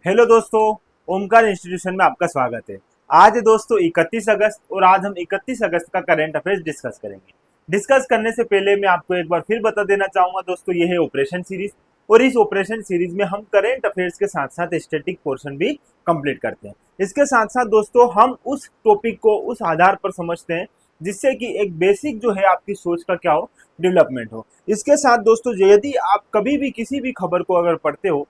Hello दोस्तों, Omkar institution में आपका स्वागत है। आज है दोस्तों 31 अगस्त और आज हम 31 अगस्त का करंट अफेयर्स डिस्कस करेंगे। डिस्कस करने से पहले मैं आपको एक बार फिर बता देना चाहूंगा दोस्तों, ये है ऑपरेशन सीरीज और इस ऑपरेशन सीरीज में हम करंट अफेयर्स के साथ साथ स्टैटिक पोर्शन भी कंप्लीट करते हैं। इसके साथ साथ दोस्तों हम उस टॉपिक को उस आधार पर समझते हैं जिससे कि एक बेसिक जो है आपकी सोच का क्या हो, डेवलपमेंट हो। इसके साथ दोस्तों यदि आप कभी भी किसी भी खबर को अगर पढ़ते हो,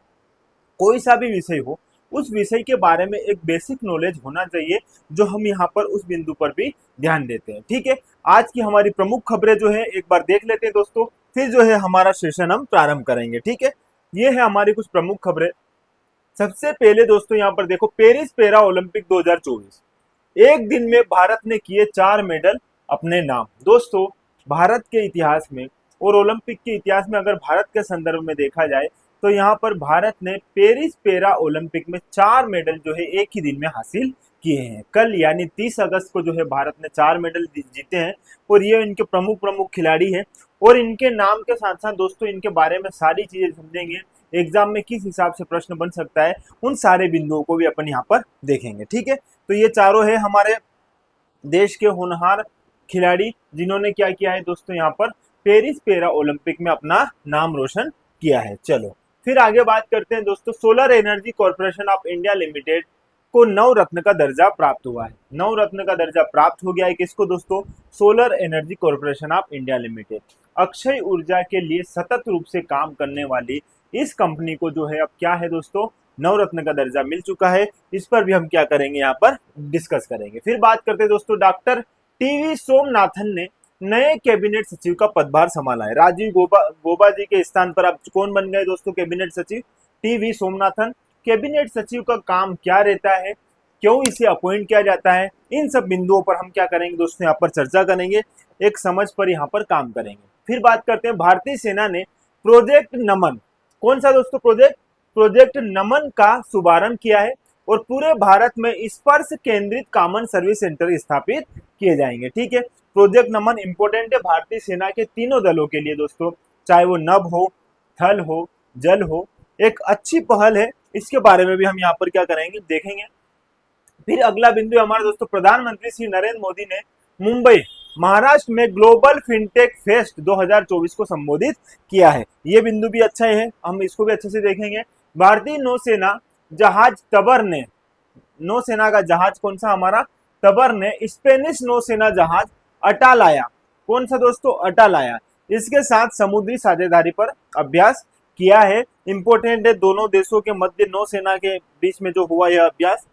कोई सा भी विषय हो, उस विषय के बारे में एक बेसिक नॉलेज होना चाहिए, जो हम यहाँ पर उस बिंदु पर भी ध्यान देते हैं। ठीक है, आज की हमारी प्रमुख खबरें जो है एक बार देख लेते हैं दोस्तों, फिर जो है हमारा सेशन हम प्रारंभ करेंगे। ठीक है, ये है हमारी कुछ प्रमुख खबरें। सबसे पहले दोस्तों यहाँ पर देखो, पेरिस पैरा ओलंपिक 2024, एक दिन में भारत ने किए 4 मेडल अपने नाम। दोस्तों, भारत के इतिहास में और ओलंपिक के इतिहास में अगर भारत के संदर्भ में देखा जाए तो यहाँ पर भारत ने पेरिस पैरा ओलंपिक में 4 मेडल जो है एक ही दिन में हासिल किए हैं। कल यानी 30 अगस्त को जो है भारत ने 4 मेडल जीते हैं और ये इनके प्रमुख प्रमुख खिलाड़ी हैं। और इनके नाम के साथ साथ दोस्तों इनके बारे में सारी चीजें समझेंगे, एग्जाम में किस हिसाब से प्रश्न बन सकता है, उन सारे बिंदुओं को भी अपन यहाँ पर देखेंगे। ठीक है, तो ये चारों है हमारे देश के होनहार खिलाड़ी जिन्होंने क्या किया है दोस्तों, यहाँ पर पेरिस पैरा ओलंपिक में अपना नाम रोशन किया है। चलो फिर आगे बात करते हैं दोस्तों, solar energy corporation of India limited को नवरत्न का दर्जा प्राप्त हुआ है। नवरत्न का दर्जा प्राप्त हो गया है किसको दोस्तों? Solar energy corporation of India limited. Akshay ऊर्जा के लिए सतत रूप से काम करने वाली इस कंपनी को जो है अब क्या है दोस्तों, नवरत्न का दर्जा मिल चुका है। इस पर भी हम क्या करेंगे, यहाँ पर डिस्कस करेंगे। फिर बात करते हैं दोस्तों, डॉक्टर टीवी सोमनाथन ने नए कैबिनेट सचिव का पदभार संभाला है। राजीव गोबा जी के स्थान पर अब कौन बन गए दोस्तों कैबिनेट सचिव? टीवी सोमनाथन। कैबिनेट सचिव का काम क्या रहता है, क्यों इसे अपॉइंट किया जाता है, इन सब बिंदुओं पर हम क्या करेंगे दोस्तों, यहाँ पर चर्चा करेंगे, एक समझ पर यहाँ पर काम करेंगे। फिर बात करते हैं, भारतीय सेना ने प्रोजेक्ट नमन, कौन सा दोस्तों प्रोजेक्ट? प्रोजेक्ट नमन का शुभारंभ किया है और पूरे भारत में स्पर्श केंद्रित कॉमन सर्विस सेंटर स्थापित किए जाएंगे। ठीक है, प्रोजेक्ट नमन इंपोर्टेंट है भारतीय सेना के तीनों दलों के लिए दोस्तों, चाहे वो नभ हो, थल हो, जल हो। एक अच्छी पहल है, इसके बारे में भी हम यहाँ पर क्या करेंगे, देखेंगे। फिर अगला बिंदु हमारे दोस्तों, प्रधानमंत्री श्री नरेंद्र मोदी ने मुंबई महाराष्ट्र में ग्लोबल फिनटेक फेस्ट 2024 को संबोधित किया है। ये बिंदु भी अच्छा है, हम इसको भी अच्छे से देखेंगे। भारतीय नौसेना जहाज तबर ने, नौसेना का जहाज कौन सा हमारा? तबर ने स्पेनिश नौसेना जहाज अटालाया, कौन सा दोस्तों? अटालाया, इसके साथ समुद्री साझेदारी पर अभ्यास किया है। इंपोर्टेंट है, दोनों देशों के मध्य नौसेना के बीच में जो हुआ यह अभ्यास,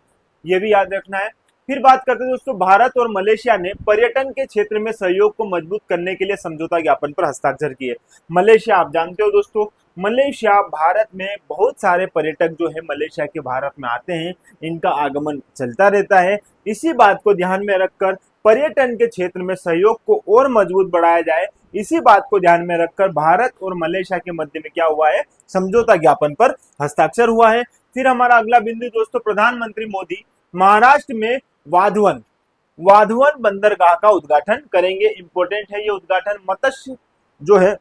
ये भी याद रखना है। फिर बात करते हैं दोस्तों, भारत और मलेशिया ने पर्यटन के क्षेत्र में सहयोग को मजबूत करने के लिए समझौता ज्ञापन पर हस्ताक्षर किए। मलेशिया आप जानते हो दोस्तों, मलेशिया भारत में बहुत सारे पर्यटक जो है मलेशिया के भारत में आते हैं, इनका आगमन चलता रहता है। इसी बात को ध्यान में रखकर पर्यटन के क्षेत्र में सहयोग को और मजबूत बढ़ाया जाए, इसी बात को ध्यान में रखकर भारत और मलेशिया के मध्य में क्या हुआ है, समझौता ज्ञापन पर हस्ताक्षर हुआ है। फिर हमारा अगला बिंदु दोस्तों, प्रधानमंत्री मोदी महाराष्ट्र में वाधवन वाधवन बंदरगाह का उद्घाटन करेंगे। इंपोर्टेंट है ये उद्घाटन, मत्स्य जो है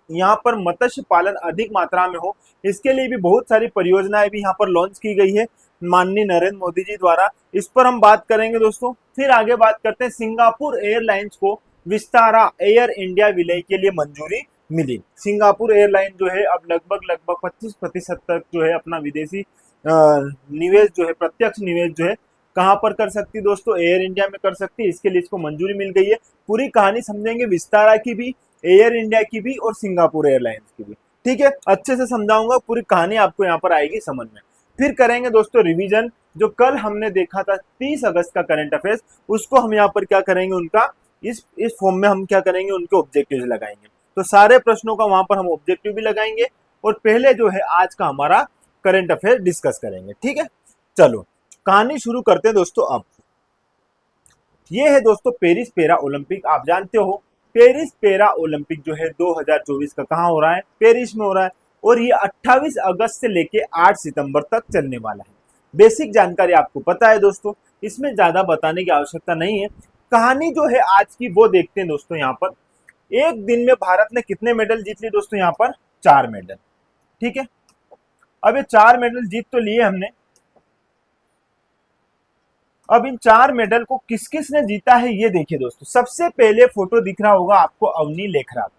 यहाँ पर मत्स्य पालन अधिक मात्रा में हो, इसके लिए भी बहुत सारी परियोजनाएं भी यहाँ पर लॉन्च की गई है माननीय नरेंद्र मोदी जी द्वारा। इस पर हम बात करेंगे दोस्तों। फिर आगे बात करते हैं, सिंगापुर एयरलाइंस को विस्तारा एयर इंडिया विलय के लिए मंजूरी मिली। सिंगापुर एयरलाइन जो है अब लगभग 25% तक जो है अपना विदेशी निवेश जो है, प्रत्यक्ष निवेश जो है कहाँ पर कर सकती दोस्तों? एयर इंडिया में कर सकती है, इसके लिए इसको मंजूरी मिल गई है। पूरी कहानी समझेंगे, विस्तारा की भी, एयर इंडिया की भी और सिंगापुर एयरलाइंस की भी। ठीक है, अच्छे से समझाऊंगा, पूरी कहानी आपको यहाँ पर आएगी समझ में। फिर करेंगे दोस्तों रिवीजन, जो कल हमने देखा था 30 अगस्त का करंट अफेयर्स, उसको हम यहाँ पर क्या करेंगे, उनका इस फॉर्म में हम क्या करेंगे, उनके ऑब्जेक्टिव लगाएंगे। तो सारे प्रश्नों का वहां पर हम ऑब्जेक्टिव भी लगाएंगे और पहले जो है आज का हमारा करंट अफेयर डिस्कस करेंगे। ठीक है, चलो कहानी शुरू करते हैं दोस्तों। अब ये है दोस्तों पेरिस पैरा ओलंपिक। आप जानते हो पेरिस पैरा ओलंपिक जो है 2024 का कहाँ हो रहा है? पेरिस में हो रहा है और ये 28 अगस्त से लेके 8 सितंबर तक चलने वाला है। बेसिक जानकारी आपको पता है दोस्तों, इसमें ज्यादा बताने की आवश्यकता नहीं है। कहानी जो है आज की वो देखते हैं दोस्तों। यहाँ पर एक दिन में भारत ने कितने मेडल जीत लिए दोस्तों? यहाँ पर 4 मेडल। ठीक है, अब ये 4 मेडल जीत तो लिए हमने, अब इन 4 मेडल को किस किस ने जीता है ये देखिए दोस्तों। सबसे पहले फोटो दिख रहा होगा आपको अवनी लेखरा का।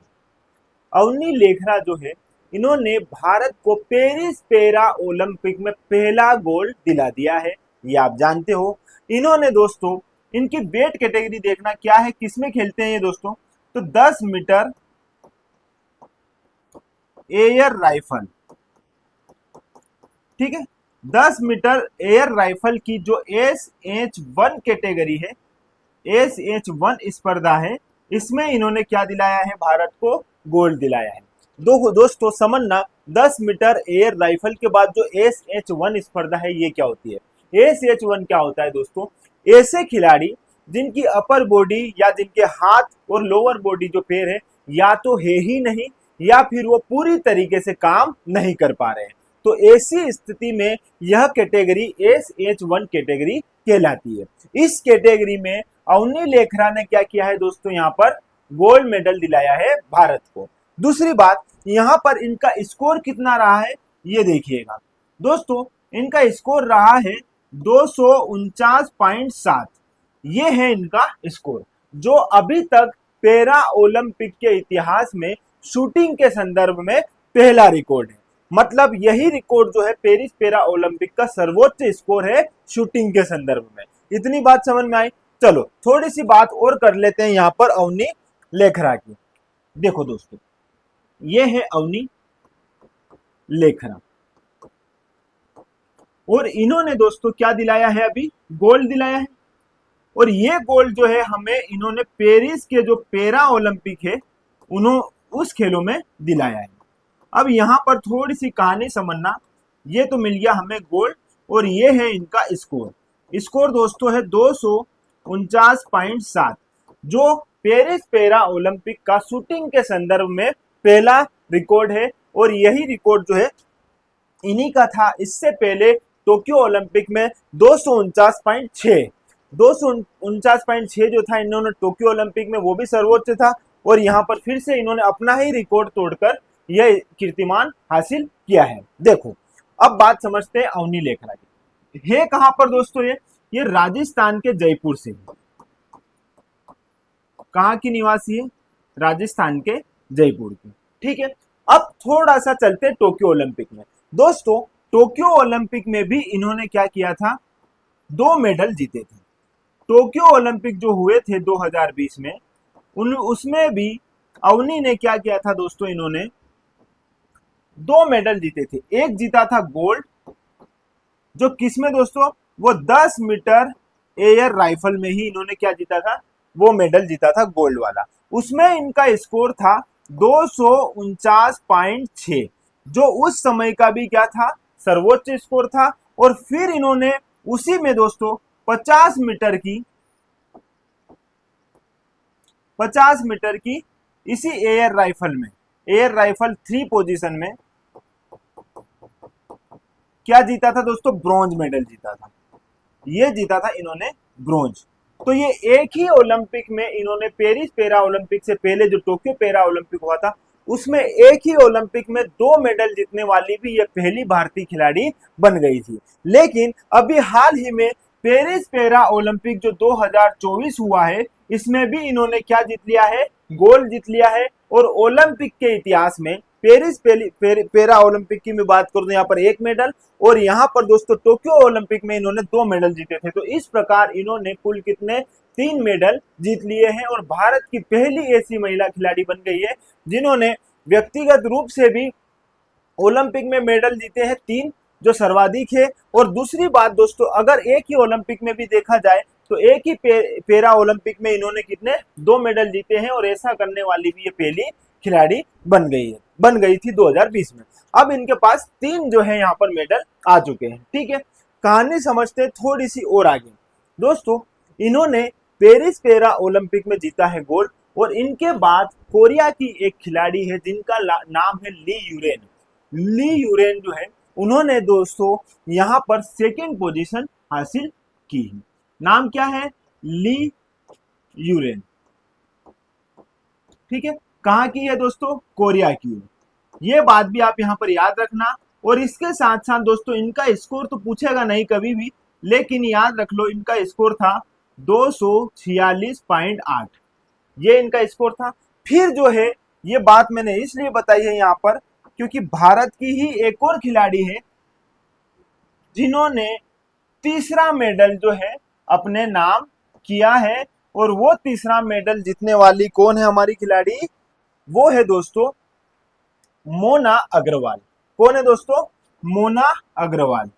अवनी लेखरा जो है, इन्होंने भारत को पेरिस पैरा ओलंपिक में पहला गोल्ड दिला दिया है, ये आप जानते हो। इन्होंने दोस्तों, इनकी वेट कैटेगरी देखना क्या है, किसमें खेलते हैं ये दोस्तों, तो 10 मीटर एयर राइफल, ठीक है। 10 मीटर एयर राइफल की जो SH1 कैटेगरी है, SH1 स्पर्धा है, इसमें इन्होंने क्या दिलाया है, भारत को गोल्ड दिलाया है। दोस्तों समझना, 10 मीटर एयर राइफल के बाद जो SH1 स्पर्धा है ये क्या होती है। SH1 क्या होता है दोस्तों, ऐसे खिलाड़ी जिनकी अपर बॉडी या जिनके हाथ और लोअर बॉडी जो पैर है या तो है ही नहीं, या फिर वो पूरी तरीके से काम नहीं कर पा रहे हैं, तो ऐसी स्थिति में यह कैटेगरी SH1 कैटेगरी कहलाती है। इस कैटेगरी में अवनी लेखरा ने क्या किया है दोस्तों, यहाँ पर गोल्ड मेडल दिलाया है भारत को। दूसरी बात, यहाँ पर इनका स्कोर कितना रहा है ये देखिएगा दोस्तों। इनका स्कोर रहा है 249.7, ये है इनका स्कोर, जो अभी तक पैरा ओलंपिक के इतिहास में शूटिंग के संदर्भ में पहला रिकॉर्ड है। मतलब यही रिकॉर्ड जो है पेरिस पैरा ओलंपिक का सर्वोच्च स्कोर है शूटिंग के संदर्भ में। इतनी बात समझ में आई। चलो थोड़ी सी बात और कर लेते हैं यहाँ पर अवनी लेखरा की। देखो दोस्तों, ये है अवनी लेखरा, और इन्होंने दोस्तों क्या दिलाया है, अभी गोल्ड दिलाया है। और ये गोल्ड जो है हमें इन्होंने पेरिस के जो पैरा ओलंपिक है उस खेलों में दिलाया है। अब यहाँ पर थोड़ी सी कहानी समझना, ये तो मिल गया हमें गोल्ड, और ये है इनका स्कोर। स्कोर दोस्तों है 249.7, जो पेरिस पैरा ओलंपिक का शूटिंग के संदर्भ में पहला रिकॉर्ड है। और यही रिकॉर्ड जो है इन्हीं का था। इससे पहले टोक्यो ओलंपिक में 249.6 जो था इन्होंने टोक्यो ओलंपिक में, वो भी सर्वोच्च था। और यहाँ पर फिर से इन्होंने अपना ही रिकॉर्ड तोड़कर यह कीर्तिमान हासिल किया है। देखो अब बात समझते हैं अवनी लेखरा की। है कहां पर दोस्तों, ये राजस्थान के जयपुर से, कहां की निवासी है, राजस्थान के जयपुर की, ठीक है। अब थोड़ा सा चलते हैं टोक्यो ओलंपिक में। दोस्तों टोक्यो ओलंपिक में भी इन्होंने क्या किया था, 2 मेडल जीते थे। टोक्यो ओलंपिक जो हुए थे 2020 में, उसमें भी अवनी ने क्या किया था दोस्तों, इन्होंने 2 मेडल जीते थे। एक जीता था गोल्ड, जो किसमें दोस्तों, वो 10 मीटर एयर राइफल में ही इन्होंने क्या जीता था, वो मेडल जीता था गोल्ड वाला। उसमें इनका स्कोर था 249.6, जो उस समय का भी क्या था, सर्वोच्च स्कोर था। और फिर इन्होंने उसी में दोस्तों 50 मीटर की इसी एयर राइफल 3 पोजीशन में क्या जीता था दोस्तों, ब्रॉन्ज मेडल जीता था। ये जीता था इन्होंने ब्रॉन्ज। तो ये एक ही ओलंपिक में इन्होंने, पेरिस पैरा ओलंपिक से पहले जो टोक्यो पैरा ओलंपिक हुआ था, उसमें एक ही ओलंपिक में 2 मेडल जीतने वाली भी ये पहली भारतीय खिलाड़ी बन गई थी। लेकिन अभी हाल ही में पेरिस पैरा ओलंपिक जो 2024 हुआ है, इसमें भी इन्होंने क्या जीत लिया है, गोल्ड जीत लिया है। और ओलंपिक के इतिहास में पेरिस पैरा ओलंपिक की मैं बात करूं तो यहाँ पर 1 मेडल, और यहाँ पर दोस्तों टोक्यो ओलंपिक में इन्होंने 2 मेडल जीते थे। तो इस प्रकार इन्होंने कुल कितने, 3 मेडल जीत लिए हैं। और भारत की पहली ऐसी महिला खिलाड़ी बन गई है जिन्होंने व्यक्तिगत रूप से भी ओलंपिक में मेडल जीते हैं 3, जो सर्वाधिक है। और दूसरी बात दोस्तों, अगर एक ही ओलंपिक में भी देखा जाए तो एक ही पैरा ओलंपिक में इन्होंने कितने, 2 मेडल जीते हैं। और ऐसा करने वाली भी ये पहली खिलाड़ी बन गई थी 2020 में। अब इनके पास 3 जो है यहाँ पर मेडल आ चुके हैं, ठीक है। कहानी समझते हैं थोड़ी सी और आगे। दोस्तों इन्होंने पेरिस पैरा ओलंपिक में जीता है गोल्ड, और इनके बाद कोरिया की एक खिलाड़ी है जिनका नाम है ली यूरेन जो है, उन्होंने दोस्तों यहाँ पर 2nd पोजीशन हासिल की है। नाम क्या है, ली यूरेन, ठीक है। कहाँ की है दोस्तों, कोरिया की है। ये बात भी आप यहाँ पर याद रखना, और इसके साथ साथ दोस्तों इनका स्कोर तो पूछेगा नहीं कभी भी, लेकिन याद रख लो इनका स्कोर था 246.8, ये इनका स्कोर था। फिर जो है ये बात मैंने इसलिए बताई है यहाँ पर क्योंकि भारत की ही एक और खिलाड़ी है जिन्होंने तीसरा मेडल जो है अपने नाम किया है, और वो तीसरा मेडल जीतने वाली कौन है हमारी खिलाड़ी, वो है दोस्तों मोना अग्रवाल। कौन है दोस्तों, मोना अग्रवाल।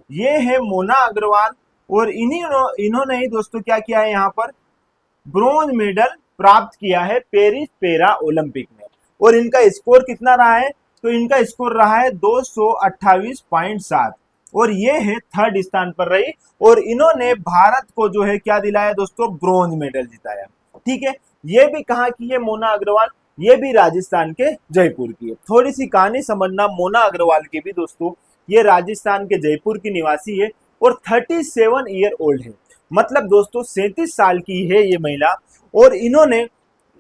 ये है मोना अग्रवाल, और इन्होंने ही दोस्तों क्या किया है यहाँ पर ब्रॉन्ज मेडल प्राप्त किया है पेरिस पैरा ओलंपिक में। और इनका स्कोर कितना रहा है, तो इनका स्कोर रहा है 228.7, और ये है थर्ड स्थान पर रही, और इन्होंने भारत को जो है क्या दिलाया दोस्तों, ब्रॉन्ज मेडल जिताया। ठीक है, ये भी कहाँ की है मोना अग्रवाल, ये भी राजस्थान के जयपुर की है। थोड़ी सी कहानी समझना मोना अग्रवाल की भी दोस्तों, ये राजस्थान के जयपुर की निवासी है और 37 ईयर ओल्ड है, मतलब दोस्तों 37 साल की है ये महिला। और इन्होंने,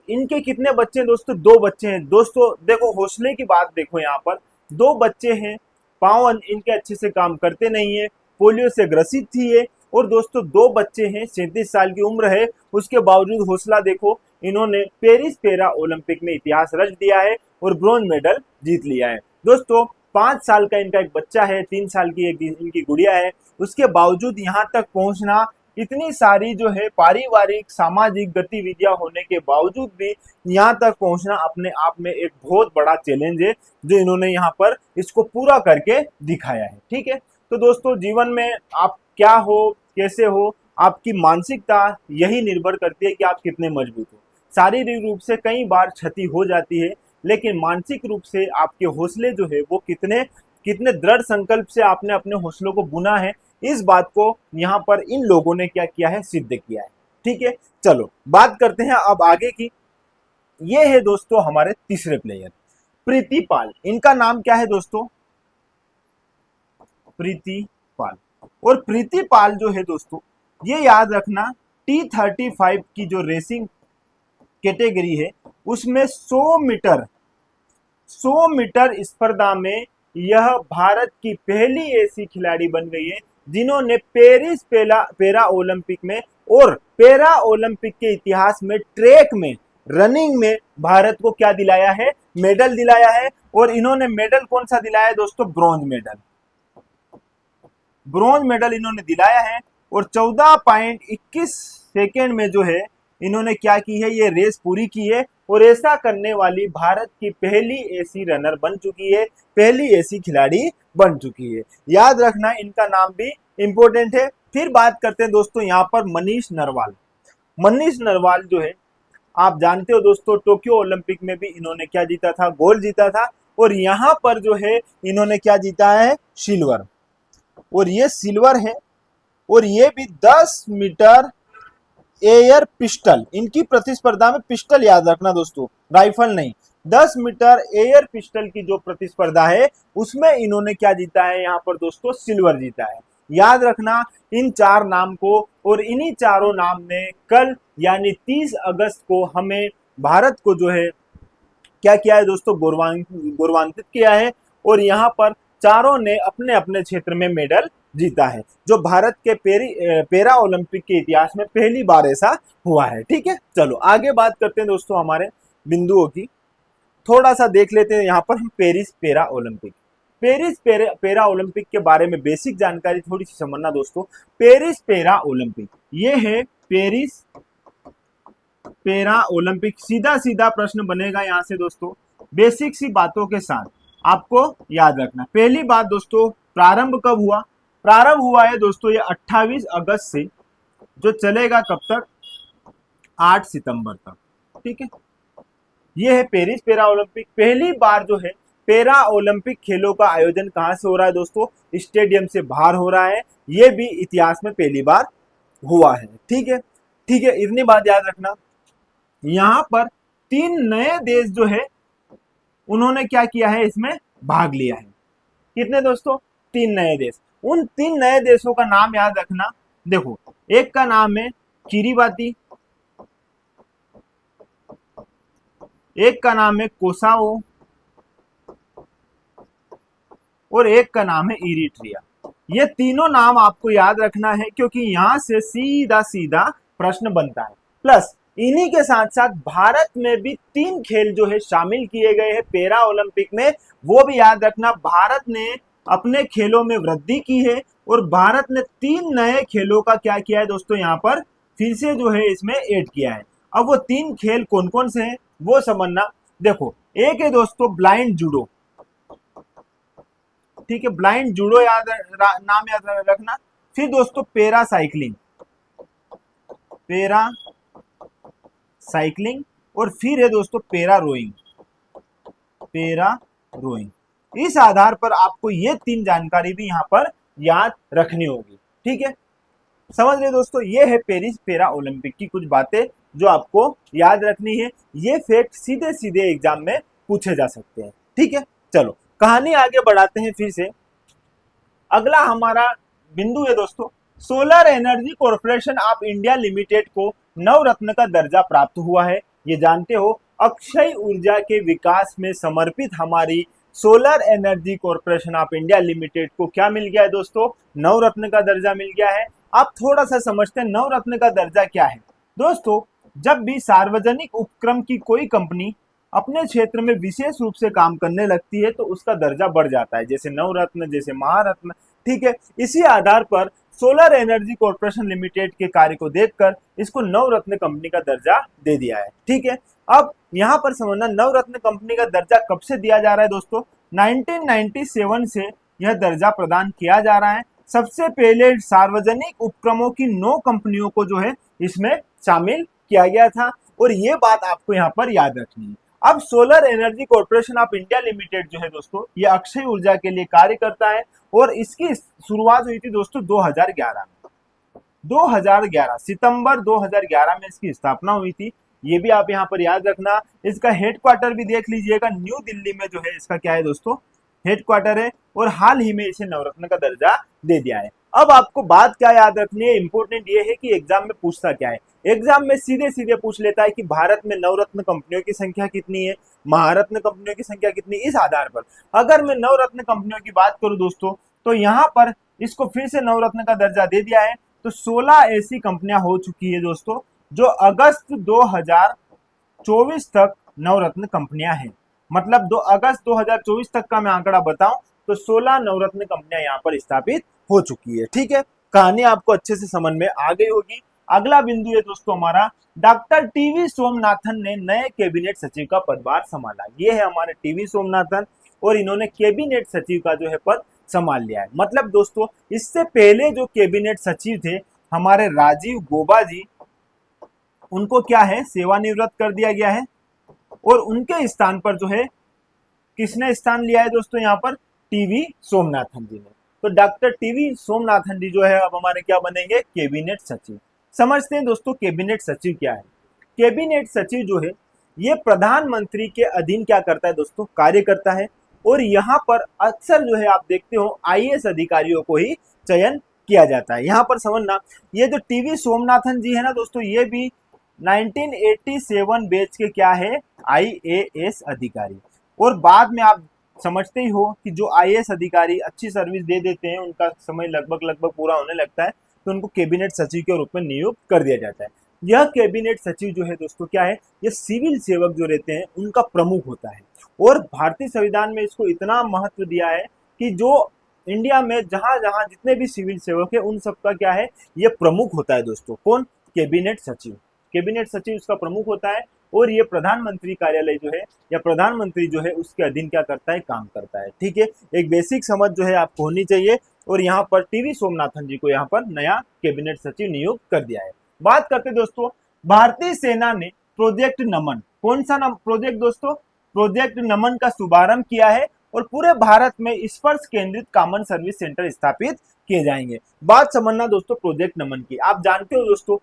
इनके कितने बच्चे हैं दोस्तों, 2 बच्चे हैं दोस्तों। देखो हौसले की बात देखो, यहाँ पर 2 बच्चे हैं, पावन इनके अच्छे से काम करते नहीं है, पोलियो से ग्रसित थी है, और दोस्तों 2 बच्चे हैं, 37 साल की उम्र है, उसके बावजूद हौसला देखो, इन्होंने पेरिस पैरा ओलंपिक में इतिहास रच दिया है और ब्रॉन्ज मेडल जीत लिया है। दोस्तों 5 साल का इनका एक बच्चा है, 3 साल की एक इनकी गुड़िया है, उसके बावजूद यहाँ तक पहुंचना, इतनी सारी जो है पारिवारिक सामाजिक गतिविधियां होने के बावजूद भी यहाँ तक पहुंचना अपने आप में एक बहुत बड़ा चैलेंज है, जो इन्होंने यहाँ पर इसको पूरा करके दिखाया है। ठीक है, तो दोस्तों जीवन में आप क्या हो, कैसे हो, आपकी मानसिकता यही निर्भर करती है कि आप कितने मजबूत हो। शारीरिक रूप से कई बार क्षति हो जाती है, लेकिन मानसिक रूप से आपके हौसले जो है वो कितने कितने दृढ़ संकल्प से आपने अपने हौसलों को बुना है, इस बात को यहाँ पर इन लोगों ने क्या किया है, सिद्ध किया है। ठीक है, चलो बात करते हैं अब आगे की। ये है दोस्तों हमारे तीसरे प्लेयर प्रीति पाल। इनका नाम क्या है दोस्तों, प्रीति पाल। और प्रीति पाल जो है दोस्तों, ये याद रखना T35 की जो रेसिंग कैटेगरी है उसमें 100 मीटर स्पर्धा में यह भारत की पहली ऐसी खिलाड़ी बन गई है जिन्होंने पेरिस पैरा ओलंपिक में और पैरा ओलंपिक के इतिहास में ट्रैक में, रनिंग में भारत को क्या दिलाया है, मेडल दिलाया है। और इन्होंने मेडल कौन सा दिलाया है दोस्तों, ब्रॉन्ज मेडल। ब्रॉन्ज मेडल इन्होंने दिलाया है, और 14.21 सेकेंड में जो है इन्होंने क्या की है, ये रेस पूरी की है, और ऐसा करने वाली भारत की पहली ऐसी रनर बन चुकी है, पहली ऐसी खिलाड़ी बन चुकी है। याद रखना इनका नाम भी इंपॉर्टेंट है। फिर बात करते हैं दोस्तों यहाँ पर मनीष नरवाल। मनीष नरवाल जो है, आप जानते हो दोस्तों टोक्यो ओलंपिक में भी इन्होंने क्या जीता था, गोल्ड जीता था, और यहाँ पर जो है इन्होंने क्या जीता है, सिल्वर। और ये सिल्वर है, और ये भी 10 मीटर एयर पिस्टल, इनकी प्रतिस्पर्धा में पिस्टल याद रखना दोस्तों, राइफल नहीं, 10 मीटर एयर पिस्टल की जो प्रतिस्पर्धा है उसमें इन्होंने क्या जीता है, यहाँ पर दोस्तों सिल्वर जीता है। याद रखना इन 4 नाम को, और इन्हीं चारों नाम ने कल यानी 30 अगस्त को हमें भारत को जो है क्या किया है दोस्तों, गौरवान्वित किया है, और यहाँ पर चारों ने अपने अपने क्षेत्र में मेडल जीता है, जो भारत के पैरा ओलंपिक के इतिहास में पहली बार ऐसा हुआ है। ठीक है, चलो आगे बात करते हैं दोस्तों हमारे बिंदुओं की। थोड़ा सा देख लेते हैं यहाँ पर हम Paris para Olympic. Paris para Olympic के बारे में बेसिक जानकारी थोड़ी सी समझना दोस्तों। पेरिस पैरा ओलंपिक, ये है पेरिस पैरा ओलंपिक। सीधा सीधा प्रश्न बनेगा यहाँ से दोस्तों, बेसिक सी बातों के साथ आपको याद रखना। पहली बात दोस्तों, प्रारंभ कब हुआ, प्रारंभ हुआ है दोस्तों ये 28 अगस्त से, जो चलेगा कब तक, 8 सितंबर तक। ठीक है, ये है पेरिस पैरा ओलंपिक। पहली बार जो है पैरा ओलंपिक खेलों का आयोजन कहां से हो रहा है दोस्तों, स्टेडियम से बाहर हो रहा है, ये भी इतिहास में पहली बार हुआ है। ठीक है, ठीक है, इतनी बात याद रखना। यहाँ पर 3 नए देश जो है उन्होंने क्या किया है, इसमें भाग लिया है। कितने दोस्तों, 3 नए देश। उन 3 नए देशों का नाम याद रखना। देखो, एक का नाम है किरीबाती, एक का नाम है कोसावो, और एक का नाम है इरिट्रिया। ये तीनों नाम आपको याद रखना है क्योंकि यहां से सीधा सीधा प्रश्न बनता है। प्लस इन्हीं के साथ साथ भारत में भी 3 खेल जो है शामिल किए गए हैं पैरा ओलंपिक में, वो भी याद रखना। भारत ने अपने खेलों में वृद्धि की है और भारत ने 3 नए खेलों का क्या किया है दोस्तों, यहाँ पर फिर से जो है इसमें ऐड किया है। अब वो 3 खेल कौन कौन से हैं वो समझना। देखो, एक है दोस्तों ब्लाइंड जूडो, ठीक है, ब्लाइंड जूडो नाम याद रखना। फिर दोस्तों पैरा साइकिलिंग, पैरा साइकिलिंग, और फिर है दोस्तों पैरा रोइंग, पैरा रोइंग। इस आधार पर आपको ये 3 जानकारी भी यहाँ पर याद रखनी होगी, ठीक है। समझ रहे दोस्तों, ये है पेरिस पैरा ओलंपिक की कुछ बातें जो आपको याद रखनी है। ये फैक्ट सीधे सीधे एग्जाम में पूछे जा सकते हैं, ठीक है। चलो कहानी आगे बढ़ाते हैं फिर से। अगला हमारा बिंदु है दोस्तों, solar energy corporation of India limited को नवरत्न का दर्जा प्राप्त हुआ है। ये जानते हो, अक्षय ऊर्जा के विकास में समर्पित हमारी solar energy corporation of India limited को क्या मिल गया है दोस्तों, नवरत्न का दर्जा मिल गया है। आप थोड़ा सा समझते हैं नवरत्न का दर्जा क्या है। दोस्तों, जब भी सार्वजनिक उपक्रम की कोई कंपनी अपने क्षेत्र में विशेष रूप से काम करने लगती है तो उसका दर्जा बढ़ जाता है, जैसे नवरत्न, जैसे महारत्न, ठीक है। इसी आधार पर सोलर एनर्जी कॉर्पोरेशन लिमिटेड के कार्य को देखकर इसको नवरत्न कंपनी का दर्जा दे दिया है, ठीक है। अब यहाँ पर समझना, नवरत्न कंपनी का दर्जा कब से दिया जा रहा है दोस्तों, 1997 से यह दर्जा प्रदान किया जा रहा है। सबसे पहले सार्वजनिक उपक्रमों की 9 कंपनियों को जो है इसमें शामिल किया गया था, और ये बात आपको यहाँ पर याद रखनी है। अब solar energy corporation of India limited जो है दोस्तों, ये अक्षय ऊर्जा के लिए कार्य करता है, और इसकी शुरुआत हुई थी दोस्तों 2011 में। 2011 सितंबर 2011 में इसकी स्थापना हुई थी। ये भी आप यहाँ पर याद रखना। इसका हेडक्वार्टर भी देख लीजिएगा, न्यू दिल्ली में जो है इसका क्या है दोस्तों, हेडक्वार्टर है, और हाल ही में इसे नवरत्न का दर्जा दे दिया है। अब आपको बात क्या याद रखनी है, इंपॉर्टेंट ये है कि एग्जाम में पूछता क्या है। एग्जाम में सीधे सीधे पूछ लेता है कि भारत में नवरत्न कंपनियों की संख्या कितनी है, महारत्न कंपनियों की संख्या कितनी। इस आधार पर अगर मैं नवरत्न कंपनियों की बात करूं दोस्तों, तो यहाँ पर इसको फिर से नवरत्न का दर्जा दे दिया है। तो 16 ऐसी कंपनियां हो चुकी है दोस्तों जो अगस्त 2024 तक नवरत्न कंपनियां हैं। मतलब 2 अगस्त 2024 तक का मैं आंकड़ा बताऊं तो 16 नवरत्न कंपनियां यहाँ पर स्थापित हो चुकी है, ठीक है। कहानी आपको अच्छे से समझ में आ गई होगी। अगला बिंदु है दोस्तों हमारा, डॉक्टर टीवी सोमनाथन ने नए कैबिनेट सचिव का पदभार संभाला। ये है हमारे टीवी सोमनाथन, और इन्होंने कैबिनेट सचिव का जो है पद संभाल लिया है। मतलब दोस्तों, इससे पहले जो कैबिनेट सचिव थे हमारे राजीव गौबा जी, उनको क्या है सेवानिवृत्त कर दिया गया है, और उनके स्थान पर जो है किसने स्थान लिया है दोस्तों, यहाँ पर टीवी सोमनाथन जी ने। तो डॉक्टर टीवी सोमनाथन जी जो है अब हमारे क्या बनेंगे, कैबिनेट सचिव। समझते हैं दोस्तों कैबिनेट सचिव क्या है। कैबिनेट सचिव जो है ये प्रधानमंत्री के अधीन क्या करता है दोस्तों, कार्य करता है, और यहाँ पर अक्सर जो है आप देखते हो आईएएस अधिकारियों को ही चयन किया जाता है। यहाँ पर समझना, ये जो टीवी सोमनाथन जी है ना दोस्तों, ये भी 1987 बैच के क्या है, आईएएस अधिकारी। और बाद में आप समझते ही हो कि जो आईएएस अधिकारी अच्छी सर्विस दे देते हैं, उनका समय लगभग पूरा होने लगता है, तो उनको कैबिनेट सचिव के रूप में नियुक्त कर दिया जाता है। यह कैबिनेट सचिव जो है दोस्तों क्या है, ये सिविल सेवक जो रहते हैं उनका प्रमुख होता है। और भारतीय संविधान में इसको इतना महत्व दिया है कि जो इंडिया में जहां जहां जितने भी सिविल सेवक है उन सबका क्या है, ये प्रमुख होता है दोस्तों। कौन, कैबिनेट सचिव। कैबिनेट सचिव इसका प्रमुख होता है, और ये प्रधानमंत्री कार्यालय जो है या प्रधानमंत्री जो है उसके अधीन क्या करता है, काम करता है, ठीक है। एक बेसिक समझ जो है आपको होनी चाहिए। और यहाँ पर टीवी सोमनाथन जी को यहाँ पर नया कैबिनेट सचिव नियुक्त कर दिया है। बात करते दोस्तों, भारतीय सेना ने प्रोजेक्ट नमन, कौन सा प्रोजेक्ट दोस्तों, प्रोजेक्ट नमन का शुभारंभ किया है, और पूरे भारत में स्पर्श केंद्रित कॉमन सर्विस सेंटर स्थापित किए जाएंगे। बात समझना दोस्तों प्रोजेक्ट नमन की। आप जानते हो दोस्तों,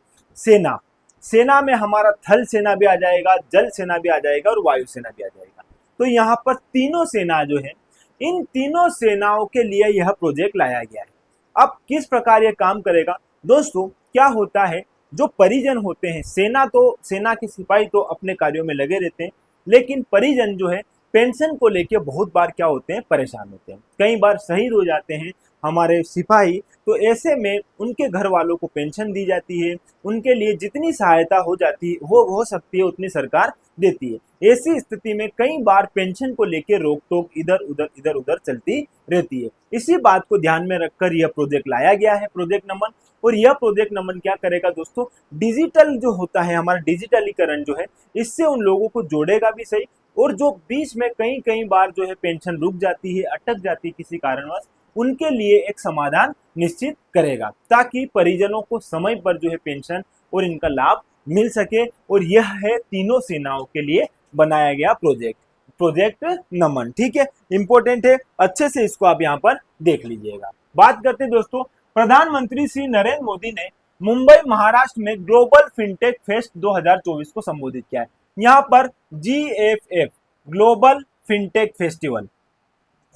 सेना में हमारा थल सेना भी आ जाएगा, जल सेना भी आ जाएगा, और वायु सेना भी आ जाएगा। तो यहाँ पर तीनों सेना जो है, इन तीनों सेनाओं के लिए यह प्रोजेक्ट लाया गया है। अब किस प्रकार यह काम करेगा दोस्तों, क्या होता है, जो परिजन होते हैं, सेना के सिपाही तो अपने कार्यों में लगे रहते हैं, लेकिन परिजन जो है पेंशन को लेके बहुत बार क्या होते हैं, परेशान होते हैं। कई बार शहीद हो जाते हैं हमारे सिपाही, तो ऐसे में उनके घर वालों को पेंशन दी जाती है। उनके लिए जितनी सहायता हो जाती हो सकती है उतनी सरकार देती है। ऐसी स्थिति में कई बार पेंशन को लेके रोक टोक इधर उधर चलती रहती है। इसी बात को ध्यान में रखकर यह प्रोजेक्ट लाया गया है, प्रोजेक्ट नमन। और यह प्रोजेक्ट नमन क्या करेगा दोस्तों, डिजिटल जो होता है हमारा डिजिटलीकरण जो है, इससे उन लोगों को जोड़ेगा भी सही, और जो बीच में कई कई बार जो है पेंशन रुक जाती है, अटक जाती है किसी कारणवश, उनके लिए एक समाधान निश्चित करेगा, ताकि परिजनों को समय पर जो है पेंशन और इनका लाभ मिल सके। और यह है तीनों सेनाओं के लिए बनाया गया प्रोजेक्ट, प्रोजेक्ट नमन। ठीक है, इंपॉर्टेंट है, अच्छे से इसको आप यहाँ पर देख लीजिएगा। बात करते हैं दोस्तों, प्रधानमंत्री श्री नरेंद्र मोदी ने मुंबई महाराष्ट्र में ग्लोबल फिनटेक फेस्ट 2024 को संबोधित किया है। यहाँ पर GFF ग्लोबल फिनटेक फेस्टिवल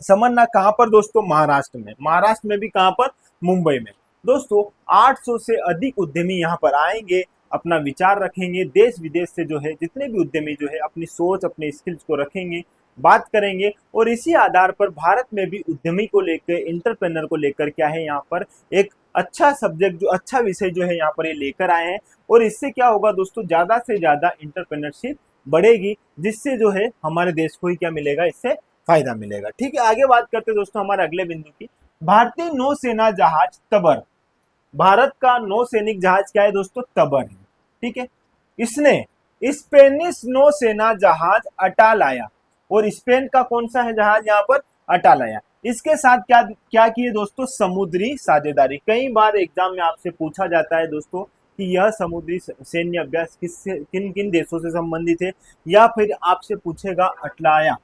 समझना कहां पर दोस्तों, महाराष्ट्र में। महाराष्ट्र में भी कहां पर, मुंबई में। दोस्तों 800 से अधिक उद्यमी यहां पर आएंगे, अपना विचार रखेंगे, देश विदेश से जो है जितने भी उद्यमी जो है अपनी सोच अपने स्किल्स को रखेंगे, बात करेंगे। और इसी आधार पर भारत में भी उद्यमी को लेकर, इंटरप्रेनर को लेकर क्या है, यहाँ पर एक अच्छा सब्जेक्ट, जो अच्छा विषय जो है यहाँ पर ये लेकर आए हैं। और इससे क्या होगा दोस्तों, ज्यादा से ज्यादा इंटरप्रेनरशिप बढ़ेगी, जिससे जो है हमारे देश को ही क्या मिलेगा, इससे फायदा मिलेगा। ठीक है, आगे बात करते हैं दोस्तों हमारे अगले बिंदु की। भारतीय नौसेना जहाज तबर, भारत का नौसैनिक जहाज क्या है दोस्तों, तबर है। ठीक है, इसने स्पेनिश नौसेना जहाज अटालाया, और स्पेन का कौन सा है जहाज यहाँ पर, अटालाया, इसके साथ क्या क्या किए दोस्तों, समुद्री साझेदारी। कई बार एग्जाम में आपसे पूछा जाता है दोस्तों कि यह समुद्री सैन्य अभ्यास किन किन देशों से संबंधित है, या फिर आपसे पूछेगा अटलाया,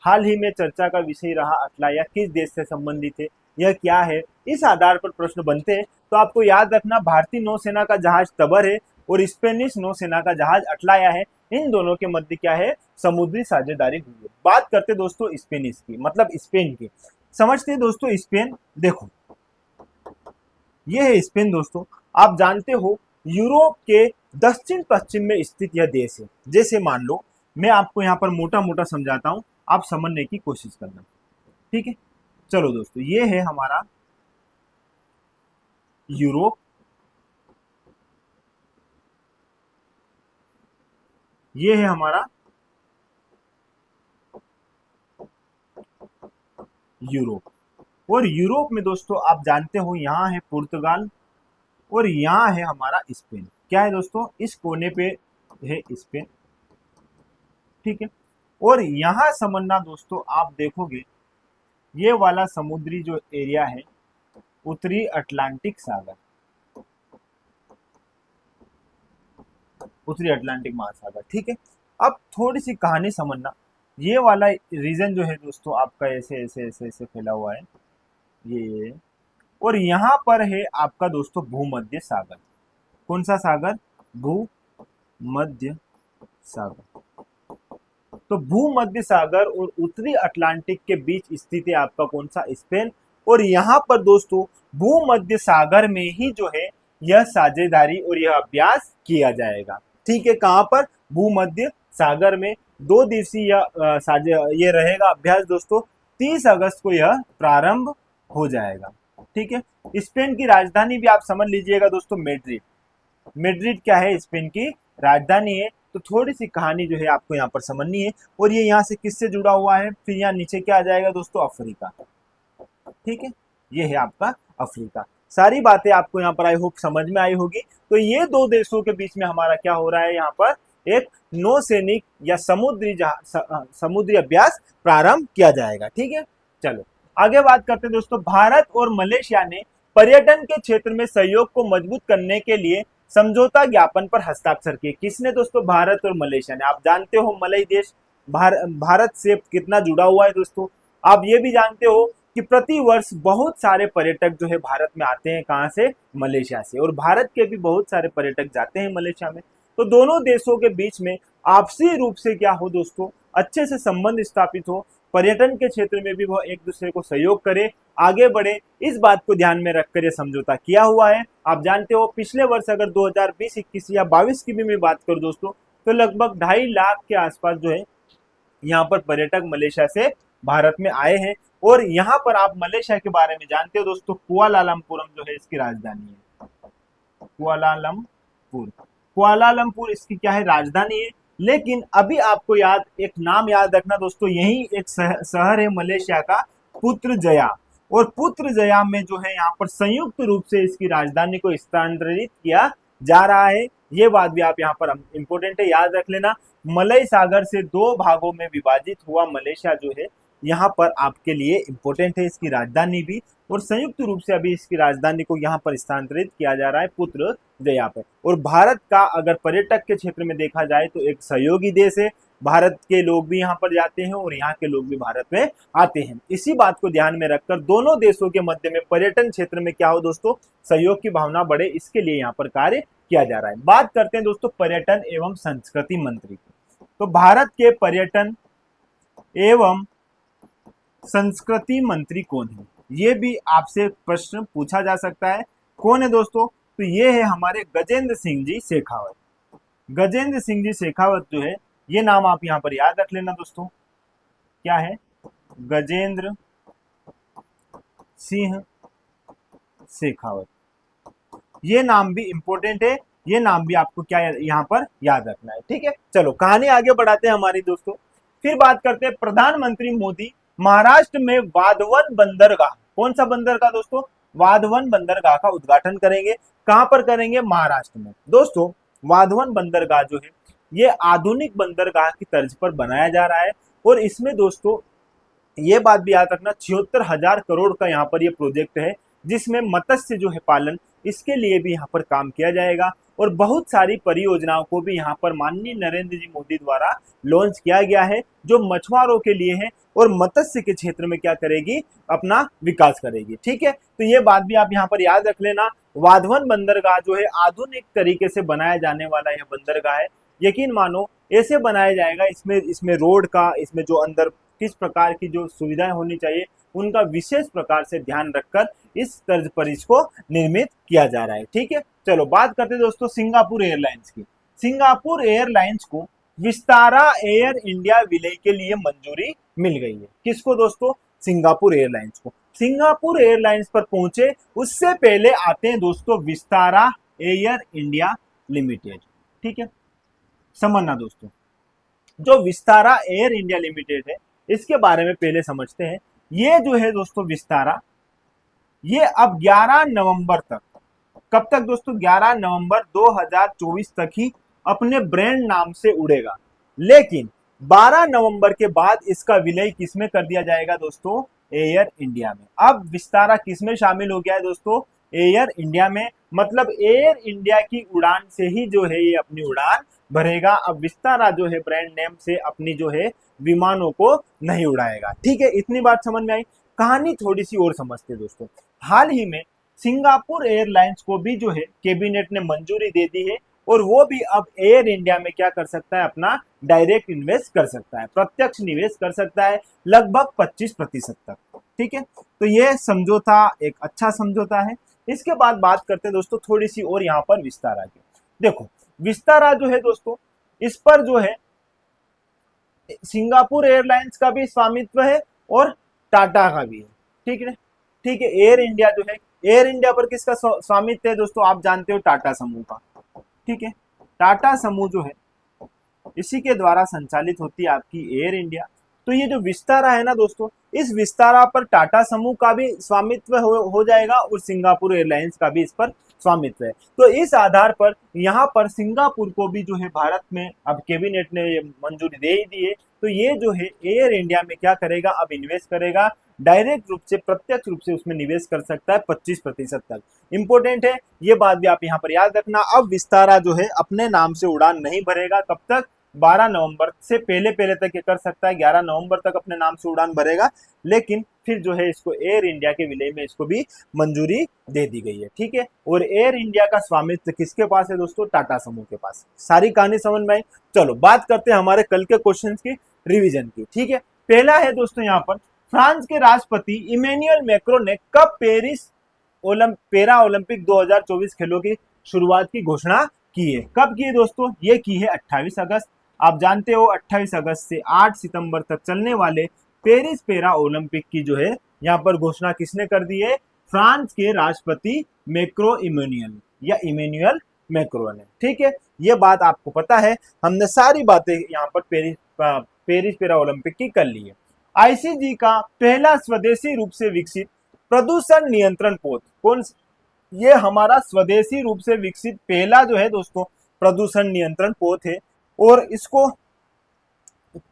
हाल ही में चर्चा का विषय रहा अटलाया किस देश से संबंधित है, यह क्या है, इस आधार पर प्रश्न बनते हैं। तो आपको याद रखना, भारतीय नौसेना का जहाज तबर है और स्पेनिश नौसेना का जहाज अटलाया है। इन दोनों के मध्य क्या है, समुद्री साझेदारी हुई है। बात करते दोस्तों स्पेनिश की, मतलब स्पेन की। समझते हैं दोस्तों स्पेन, देखो यह है स्पेन दोस्तों। आप जानते हो यूरोप के दक्षिण पश्चिम में स्थित यह देश है। जैसे मान लो मैं आपको यहाँ पर मोटा मोटा समझाता हूँ, आप समझने की कोशिश करना। ठीक है, चलो दोस्तों, ये है हमारा यूरोप, ये है हमारा यूरोप। और यूरोप में दोस्तों आप जानते हो यहाँ है पुर्तगाल, और यहाँ है हमारा स्पेन। क्या है दोस्तों, इस कोने पे है स्पेन। ठीक है, और यहाँ समझना दोस्तों, आप देखोगे ये वाला समुद्री जो एरिया है, उत्तरी अटलांटिक सागर, उत्तरी अटलांटिक महासागर। ठीक है, अब थोड़ी सी कहानी समझना। ये वाला रीजन जो है दोस्तों आपका ऐसे ऐसे ऐसे ऐसे फैला हुआ है, ये, और यहाँ पर है आपका दोस्तों भूमध्य सागर। कौन सा सागर, भूमध्य सागर। तो भूमध्य सागर और उत्तरी अटलांटिक के बीच स्थित है आपका कौन सा, स्पेन। और यहाँ पर दोस्तों भूमध्य सागर में ही जो है यह साझेदारी और यह अभ्यास किया जाएगा। ठीक है, कहाँ पर, भूमध्य सागर में। 2 दिवसीय ये रहेगा अभ्यास दोस्तों। 30 अगस्त को यह प्रारंभ हो जाएगा। ठीक है, स्पेन की राजधानी भी आप समझ लीजिएगा दोस्तों, मैड्रिड। मैड्रिड क्या है, स्पेन की राजधानी है। तो थोड़ी सी कहानी जो है आपको यहाँ पर समझनी है। और ये यहाँ से किससे जुड़ा हुआ है, फिर यहाँ नीचे क्या आ जाएगा दोस्तों, अफ्रीका। ठीक है, ये है आपका अफ्रीका। सारी बातें आपको यहाँ पर आई होप समझ में आई होगी। तो ये 2 देशों के बीच में हमारा क्या हो रहा है, यहाँ पर एक नौसैनिक या समुद्री अभ्यास प्रारंभ किया जाएगा। ठीक है, चलो आगे बात करते हैं दोस्तों। भारत और मलेशिया ने पर्यटन के क्षेत्र में सहयोग को मजबूत करने के लिए समझौता ज्ञापन पर हस्ताक्षर किए। किसने दोस्तों, भारत और मलेशिया ने। आप जानते हो मलई देश भारत से कितना जुड़ा हुआ है दोस्तों। आप ये भी जानते हो कि प्रति वर्ष बहुत सारे पर्यटक जो है भारत में आते हैं, कहाँ से, मलेशिया से। और भारत के भी बहुत सारे पर्यटक जाते हैं मलेशिया में। तो दोनों देशों के बीच में आपसी रूप से क्या हो दोस्तों, अच्छे से संबंध स्थापित हो, पर्यटन के क्षेत्र में भी वह एक दूसरे को सहयोग करे, आगे बढ़े, इस बात को ध्यान में रखकर यह समझौता किया हुआ है। आप जानते हो पिछले वर्ष अगर 2020, 21 या 22 की भी मैं बात करूं दोस्तों, तो लगभग 2.5 लाख के आसपास जो है यहाँ पर पर्यटक मलेशिया से भारत में आए हैं। और यहाँ पर आप मलेशिया के बारे में जानते हो दोस्तों, कुआलालंपुरम जो है इसकी राजधानी है। कुआलालंपुर, कुआलालंपुर इसकी क्या है, राजधानी है। लेकिन अभी आपको याद, एक नाम याद रखना दोस्तों, यही एक शहर है मलेशिया का, पुत्रजया। और पुत्रजया में जो है यहाँ पर संयुक्त रूप से इसकी राजधानी को स्थानांतरित किया जा रहा है। ये बात भी आप यहाँ पर इंपॉर्टेंट है, याद रख लेना। मलय सागर से दो भागों में विभाजित हुआ मलेशिया जो है, यहाँ पर आपके लिए इंपॉर्टेंट है, इसकी राजधानी भी। और संयुक्त रूप से अभी इसकी राजधानी को यहाँ पर स्थानांतरित किया जा रहा है पुत्रजया पर। और भारत का अगर पर्यटक के क्षेत्र में देखा जाए तो एक सहयोगी देश है। भारत के लोग भी यहाँ पर जाते हैं और यहाँ के लोग भी भारत में आते हैं। इसी बात को ध्यान में रखकर दोनों देशों के मध्य में पर्यटन क्षेत्र में क्या हो दोस्तों, सहयोग की भावना बढ़े, इसके लिए यहाँ पर कार्य किया जा रहा है। बात करते हैं दोस्तों पर्यटन एवं संस्कृति मंत्री की। तो भारत के पर्यटन एवं संस्कृति मंत्री कौन है, ये भी आपसे प्रश्न पूछा जा सकता है। कौन है दोस्तों, तो ये है हमारे गजेंद्र सिंह जी शेखावत। गजेंद्र सिंह जी शेखावत जो है, ये नाम आप यहाँ पर याद रख लेना दोस्तों, क्या है, गजेंद्र सिंह शेखावत। ये नाम भी इंपॉर्टेंट है, ये नाम भी आपको क्या यहाँ पर याद रखना है। ठीक है, चलो कहानी आगे बढ़ाते हैं हमारी दोस्तों। फिर बात करते हैं प्रधानमंत्री मोदी महाराष्ट्र में वाधवन बंदरगाह, कौन सा बंदरगाह दोस्तों, वाधवन बंदरगाह का उद्घाटन करेंगे। कहां पर करेंगे, महाराष्ट्र में। दोस्तों वाधवन बंदरगाह जो है ये आधुनिक बंदरगाह की तर्ज पर बनाया जा रहा है। और इसमें दोस्तों ये बात भी याद रखना, 76,000 करोड़ का यहाँ पर ये प्रोजेक्ट है, जिसमें मत्स्य जो है पालन, इसके लिए भी यहाँ पर काम किया जाएगा। और बहुत सारी परियोजनाओं को भी यहाँ पर माननीय नरेंद्र जी मोदी द्वारा लॉन्च किया गया है, जो मछुआरों के लिए है और मत्स्य के क्षेत्र में क्या करेगी, अपना विकास करेगी। ठीक है, तो ये बात भी आप यहाँ पर याद रख लेना। वाधवन बंदरगाह जो है आधुनिक तरीके से बनाया जाने वाला यह बंदरगाह है। यकीन मानो ऐसे बनाया जाएगा, इसमें रोड का, इसमें जो अंदर किस प्रकार की जो सुविधाएं होनी चाहिए, उनका विशेष प्रकार से ध्यान रखकर इस तर्ज पर इसको निर्मित किया जा रहा है। ठीक है, चलो बात करते हैं दोस्तों सिंगापुर एयरलाइंस की। सिंगापुर एयरलाइंस को विस्तारा एयर इंडिया विलय के लिए मंजूरी मिल गई है। किसको दोस्तों, सिंगापुर एयरलाइंस को। सिंगापुर एयरलाइंस पर पहुंचे उससे पहले आते हैं दोस्तों विस्तारा एयर इंडिया लिमिटेड। ठीक है, समझना दोस्तों, जो विस्तारा एयर इंडिया लिमिटेड है, इसके बारे में पहले समझते हैं। ये जो है दोस्तों विस्तारा, ये अब 11 नवंबर तक, कब तक दोस्तों, 11 नवंबर 2024 तक ही अपने ब्रांड नाम से उड़ेगा। लेकिन 12 नवंबर के बाद इसका विलय किसमें कर दिया जाएगा दोस्तों, एयर इंडिया में। अब विस्तारा किसमें शामिल हो गया है दोस्तों, एयर इंडिया में। मतलब एयर इंडिया की उड़ान से ही जो है ये अपनी उड़ान भरेगा। अब विस्तारा जो है ब्रांड नेम से अपनी जो है विमानों को नहीं उड़ाएगा। ठीक है, इतनी बात समझ में आई। कहानी थोड़ी सी और समझते दोस्तों। हाल ही में सिंगापुर एयरलाइंस को भी जो है कैबिनेट ने मंजूरी दे दी है, और वो भी अब एयर इंडिया में क्या कर सकता है, अपना डायरेक्ट इन्वेस्ट कर सकता है, प्रत्यक्ष निवेश कर सकता है, लगभग 25% तक। ठीक है, तो ये समझौता एक अच्छा समझौता है। इसके बाद बात करते हैं दोस्तों थोड़ी सी और यहाँ पर विस्तारा की। देखो विस्तारा जो है दोस्तों, इस पर जो है सिंगापुर एयरलाइंस का भी स्वामित्व है और टाटा का भी है। ठीक है, ठीक है, एयर इंडिया जो है, एयर इंडिया पर किसका स्वामित्व है दोस्तों, आप जानते हो टाटा समूह का। ठीक है, टाटा समूह जो है इसी के द्वारा संचालित होती है आपकी एयर इंडिया। तो ये जो विस्तारा है ना दोस्तों, इस विस्तारा पर टाटा समूह का भी स्वामित्व हो जाएगा और सिंगापुर एयरलाइंस का भी इस पर स्वामित्व है। तो इस आधार पर यहाँ पर सिंगापुर को भी जो है भारत में अब कैबिनेट ने मंजूरी दे ही दी है। तो ये जो है एयर इंडिया में क्या करेगा, अब इन्वेस्ट करेगा, डायरेक्ट रूप से, प्रत्यक्ष रूप से उसमें निवेश कर सकता है 25% तक। इंपॉर्टेंट है, ये बात भी आप यहाँ पर याद रखना। अब विस्तारा जो है अपने नाम से उड़ान नहीं भरेगा, कब तक, 12 नवंबर से पहले तक ये कर सकता है, 11 नवंबर तक अपने नाम से उड़ान भरेगा। लेकिन फिर जो है इसको एयर इंडिया के विलय में इसको भी मंजूरी दे दी गई है। ठीक है, और एयर इंडिया का स्वामित्व किसके पास है दोस्तों, टाटा समूह के पास। सारी कहानी समझ में आई। चलो बात करते हैं हमारे कल के क्वेश्चन की रिविजन की। ठीक है, पहला है दोस्तों यहाँ पर, फ्रांस के राष्ट्रपति इमैनुअल मैक्रोन ने कब पेरिस पैरा ओलंपिक 2024 खेलों की शुरुआत की घोषणा की है। कब की है दोस्तों, ये की है 28 अगस्त। आप जानते हो 28 अगस्त से 8 सितंबर तक चलने वाले पेरिस पैरा ओलंपिक की जो है यहाँ पर घोषणा किसने कर दी है? फ्रांस के राष्ट्रपति मैक्रो इमैनुअल या इमैनुअल मैक्रो ने। ठीक है, ये बात आपको पता है, हमने सारी बातें यहाँ पर पेरिस पैरा ओलंपिक की कर ली है। आईसीजी का पहला स्वदेशी रूप से विकसित प्रदूषण नियंत्रण पोत कौन? ये हमारा स्वदेशी रूप से विकसित पहला जो है दोस्तों प्रदूषण नियंत्रण पोत है। और इसको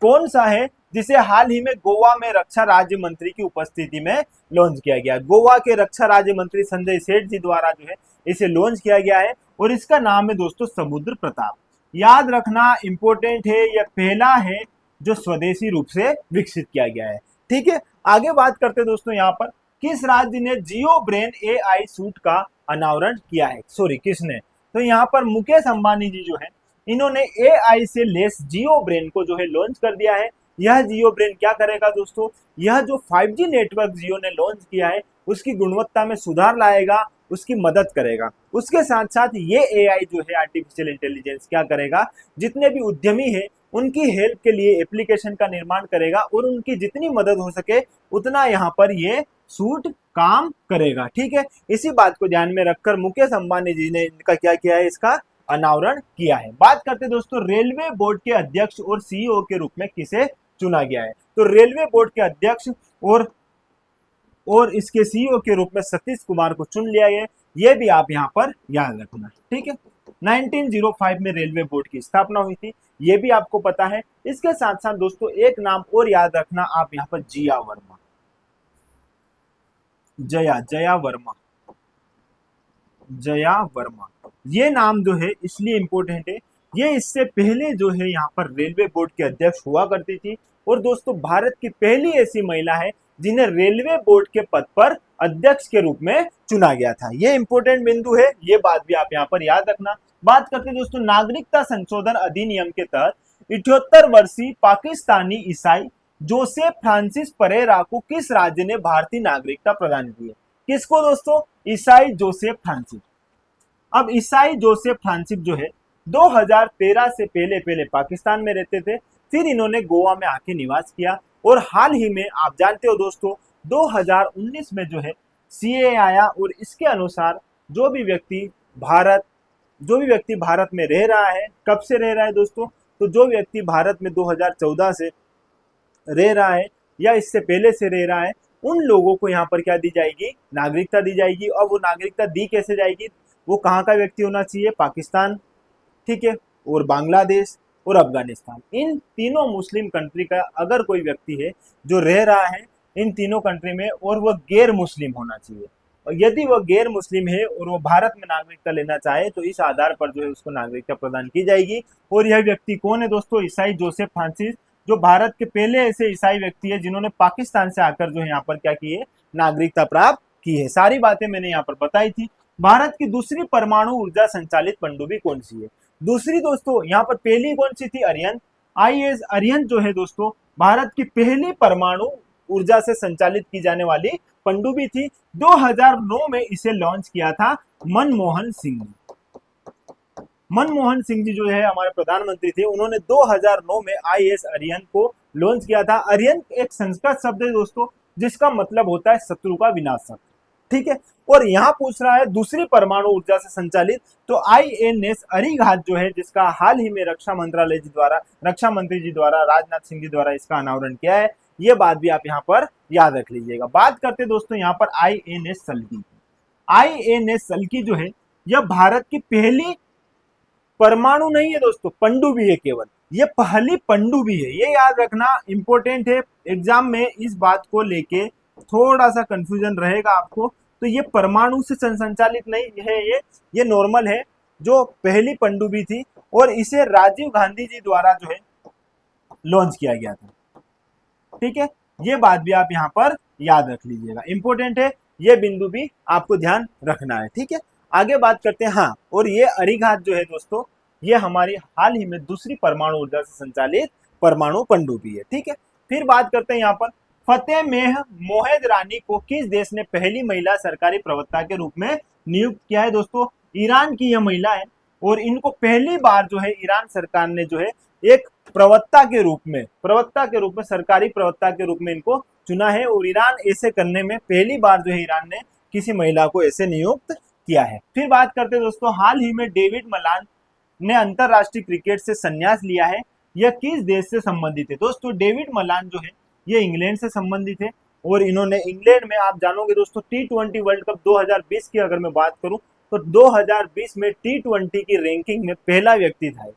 कौन सा है? जिसे हाल ही में गोवा में रक्षा राज्य मंत्री की उपस्थिति में लॉन्च किया गया। गोवा के रक्षा राज्य मंत्री संजय सेठ जी द्वारा जो है इसे लॉन्च किया गया है और इसका नाम है दोस्तों समुद्र प्रताप। याद रखना इंपॉर्टेंट है, यह पहला है जो स्वदेशी रूप से विकसित किया गया है। ठीक है, आगे बात करते हैं दोस्तों यहाँ पर किस राज्य ने जियो ब्रेन एआई सूट का अनावरण किया है? सॉरी, किसने? तो यहाँ पर मुकेश अंबानी जी जो है इन्होंने एआई से लेस जियो ब्रेन को जो है लॉन्च कर दिया है। यह जियो ब्रेन क्या करेगा दोस्तों? यह जो 5G नेटवर्क जियो ने लॉन्च किया है उसकी गुणवत्ता में सुधार लाएगा, उसकी मदद करेगा। उसके साथ साथ ये एआई जो है आर्टिफिशियल इंटेलिजेंस क्या करेगा? जितने भी उद्यमी है उनकी हेल्प के लिए एप्लीकेशन का निर्माण करेगा और उनकी जितनी मदद हो सके उतना यहाँ पर ये सूट काम करेगा। ठीक है, इसी बात को ध्यान में रखकर मुकेश अंबानी जी ने इनका क्या किया है? इसका अनावरण किया है। बात करते दोस्तों रेलवे बोर्ड के अध्यक्ष और सीईओ के रूप में किसे चुना गया है? तो रेलवे बोर्ड के अध्यक्ष और इसके सीईओ के रूप में सतीश कुमार को चुन लिया गया। ये भी आप यहाँ पर याद रखना। ठीक है, 1905 में रेलवे बोर्ड की स्थापना हुई थी, ये भी आपको पता है। इसके साथ साथ दोस्तों एक नाम और याद रखना आप यहाँ पर, जिया वर्मा, जया वर्मा। ये नाम जो है इसलिए इंपॉर्टेंट है, ये इससे पहले जो है यहाँ पर रेलवे बोर्ड के अध्यक्ष हुआ करती थी और दोस्तों भारत की पहली ऐसी महिला है जिन्हें रेलवे बोर्ड के पद पर अध्यक्ष के रूप में चुना गया था। ये इंपॉर्टेंट बिंदु है, ये बात भी आप यहाँ पर याद रखना। बात करते हैं दोस्तों नागरिकता संशोधन अधिनियम के तहत 78 वर्षीय पाकिस्तानी ईसाई जोसेफ फ्रांसिस परेरा को किस राज्य ने भारतीय नागरिकता प्रदान की है? किसको दोस्तों? ईसाई जोसेफ फ्रांसिस। अब ईसाई जोसेफ फ्रांसिस जो है 2013 से पहले पाकिस्तान में रहते थे, फिर इन्होंने गोवा में आके निवास किया और हाल ही में आप जानते हो दोस्तों 2019 में जो है सीए आया और इसके अनुसार जो भी व्यक्ति भारत में रह रहा है, कब से रह रहा है दोस्तों? तो जो व्यक्ति भारत में 2014 से रह रहा है या इससे पहले से रह रहा है उन लोगों को यहाँ पर क्या दी जाएगी? नागरिकता दी जाएगी। और वो नागरिकता दी कैसे जाएगी? वो कहाँ का व्यक्ति होना चाहिए? पाकिस्तान, ठीक है, और बांग्लादेश और अफगानिस्तान, इन तीनों मुस्लिम कंट्री का अगर कोई व्यक्ति है जो रह रहा है इन तीनों कंट्री में और वह गैर मुस्लिम होना चाहिए। और यदि वह गैर मुस्लिम है और वो भारत में नागरिकता लेना चाहे तो इस आधार पर जो है उसको नागरिकता प्रदान की जाएगी। और यह व्यक्ति कौन है दोस्तों? ईसाई जोसेफ फ्रांसिस, जो भारत के पहले ऐसे ईसाई व्यक्ति है जिन्होंने पाकिस्तान से आकर जो है यहाँ पर क्या की है? नागरिकता प्राप्त की है। सारी बातें मैंने यहाँ पर बताई थी। भारत की दूसरी परमाणु ऊर्जा संचालित पनडुब्बी कौन सी है? दूसरी दोस्तों यहाँ पर पहली कौन सी थी? अरिहंत। आईएएस अरिहंत जो है दोस्तों भारत की पहली परमाणु ऊर्जा से संचालित की जाने वाली पनडुब्बी थी। 2009 में इसे लॉन्च किया था मनमोहन सिंह जी जो है हमारे प्रधानमंत्री थे, उन्होंने 2009 में आईएएस अरिहंत को लॉन्च किया था। अरिहंत एक संस्कृत शब्द है दोस्तों जिसका मतलब होता है शत्रु का विनाशक। ठीक है, और यहाँ पूछ रहा है दूसरी परमाणु ऊर्जा से संचालित, तो आईएनएस अरिहंत जो है जिसका हाल ही में रक्षा मंत्री जी द्वारा राजनाथ सिंह जी द्वारा इसका अनावरण किया है। ये बात भी आप यहाँ पर याद रख लीजिएगा। बात करते दोस्तों यहाँ पर आईएनएस सल्की। आईएनएस सल्की जो है यह भारत की पहली परमाणु नहीं है दोस्तों, पनडुब्बी है केवल, ये पहली पनडुब्बी है। ये याद रखना इंपॉर्टेंट है, एग्जाम में इस बात को लेके थोड़ा सा कंफ्यूजन रहेगा आपको। तो ये परमाणु से संचालित नहीं है, ये नॉर्मल है, जो पहली पनडुब्बी थी और इसे राजीव गांधी जी द्वारा जो है लॉन्च किया गया था। ठीक है, ये बात भी आप यहाँ पर याद रख लीजिएगा, इंपॉर्टेंट है, ये बिंदु भी आपको ध्यान रखना है। ठीक है, आगे बात करते हैं। हाँ, और ये अरिहंत जो है दोस्तों ये हमारी हाल ही में दूसरी परमाणु ऊर्जा से संचालित परमाणु पनडुब्बी है। ठीक है, फिर बात करते हैं यहाँ पर फतेह मोहम्मद रानी को किस देश ने पहली महिला सरकारी प्रवक्ता के रूप में नियुक्त किया है? दोस्तों ईरान की यह महिला है और इनको पहली बार जो है ईरान सरकार ने जो है एक प्रवक्ता के रूप में सरकारी प्रवक्ता के रूप में इनको चुना है। और ईरान ऐसे करने में पहली बार जो है ईरान ने किसी महिला को ऐसे नियुक्त किया है। फिर बात करते हैं दोस्तों, हाल ही में डेविड मलान ने अंतरराष्ट्रीय क्रिकेट से संन्यास लिया है। यह किस देश से संबंधित है? दोस्तों डेविड मलान जो है ये इंग्लैंड से संबंधित है। और इन्होंने इंग्लैंड में, आप जानोगे दोस्तों, T20 वर्ल्ड कप 2020 की अगर मैं बात करूं तो 2020 में T20 की रैंकिंग में पहला व्यक्ति था।